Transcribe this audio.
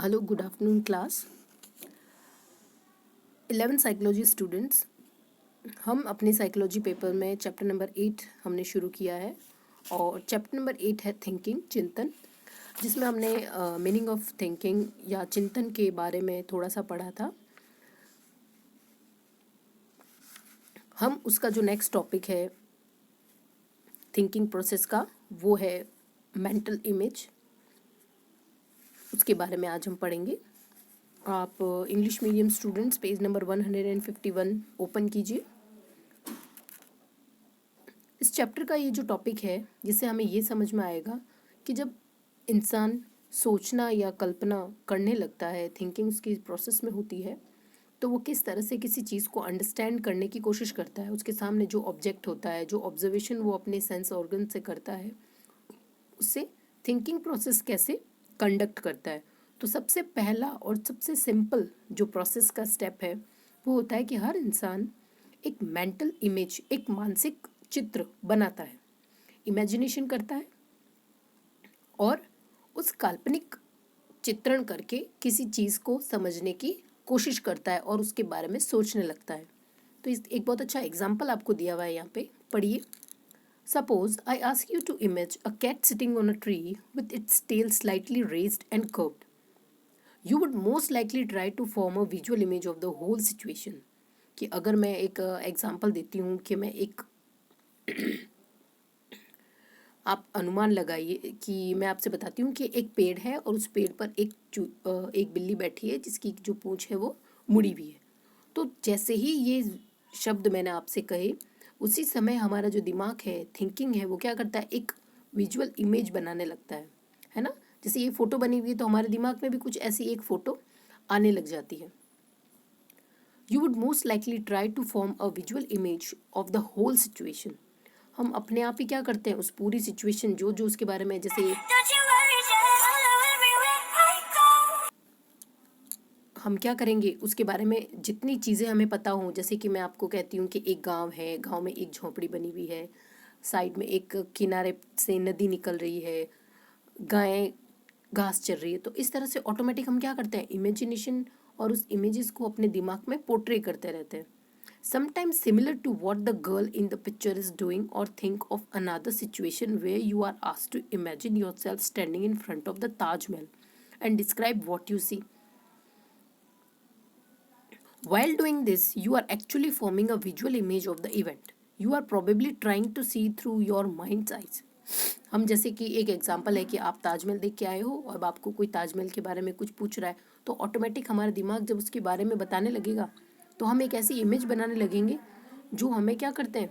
Hello, good afternoon class 11 psychology students. हम अपने psychology paper में चैप्टर नंबर 8 हमने शुरू किया है और चैप्टर नंबर 8 है थिंकिंग, चिंतन, जिसमें हमने मीनिंग ऑफ थिंकिंग या चिंतन के बारे में थोड़ा सा पढ़ा था। हम उसका जो नेक्स्ट टॉपिक है थिंकिंग प्रोसेस का, वो है मेंटल इमेज। उसके बारे में आज हम पढ़ेंगे। आप English medium students page number 151 open कीजिए। इस चैप्टर का ये जो टॉपिक है, जिससे हमें ये समझ में आएगा कि जब इंसान सोचना या कल्पना करने लगता है, थिंकिंग उसकी प्रोसेस में होती है, तो वो किस तरह से किसी चीज़ को अंडरस्टैंड करने की कोशिश करता है। उसके सामने जो ऑब्जेक्ट होता है, जो ऑब्जर्वेशन वो अपने सेंस ऑर्गन से करता है, उससे थिंकिंग प्रोसेस कैसे कंडक्ट करता है। तो सबसे पहला और सबसे सिंपल जो प्रोसेस का स्टेप है वो होता है कि हर इंसान एक मेंटल इमेज, एक मानसिक चित्र बनाता है, इमेजिनेशन करता है और उस काल्पनिक चित्रण करके किसी चीज़ को समझने की कोशिश करता है और उसके बारे में सोचने लगता है। तो इस एक बहुत अच्छा एग्जाम्पल आपको दिया हुआ है, यहाँ पे पढ़िए। Suppose I ask you to image a cat sitting on a tree with its tail slightly raised and curved. You would most likely try to form a visual image of the whole situation. कि अगर मैं एक example देती हूँ कि मैं एक आप अनुमान लगाइए कि मैं आपसे बताती हूँ कि एक पेड़ है और उस पेड़ पर एक बिल्ली बैठी है जिसकी जो पूंछ है वो मुड़ी हुई है। तो जैसे ही ये शब्द मैंने आपसे कहे, उसी समय हमारा जो दिमाग है, थिंकिंग है, वो क्या करता है, एक विजुअल इमेज बनाने लगता है ना। जैसे ये फ़ोटो बनी हुई है तो हमारे दिमाग में भी कुछ ऐसी एक फ़ोटो आने लग जाती है। You would most likely try to form a visual image of the whole situation. हम अपने आप ही क्या करते हैं, उस पूरी सिचुएशन जो जो उसके बारे में, जैसे हम क्या करेंगे, उसके बारे में जितनी चीज़ें हमें पता हों, जैसे कि मैं आपको कहती हूँ कि एक गांव है, गांव में एक झोंपड़ी बनी हुई है, साइड में एक किनारे से नदी निकल रही है, गायें घास चर रही है। तो इस तरह से ऑटोमेटिक हम क्या करते हैं, इमेजिनेशन और उस इमेजेस को अपने दिमाग में पोर्ट्रे करते रहते हैं। Sometimes similar to what the girl in the picture is doing, or think of another situation where you are asked to imagine yourself standing in front of the Taj Mahal and describe what you see. While doing this, you are actually forming a visual image of the event. You are probably trying to see through your mind's eyes. हम जैसे कि एक example है कि आप ताजमहल देख के आए हो और अब आपको कोई ताजमहल के बारे में कुछ पूछ रहा है, तो ऑटोमेटिक हमारा दिमाग जब उसके बारे में बताने लगेगा तो हम एक ऐसी इमेज बनाने लगेंगे जो हमें क्या करते हैं,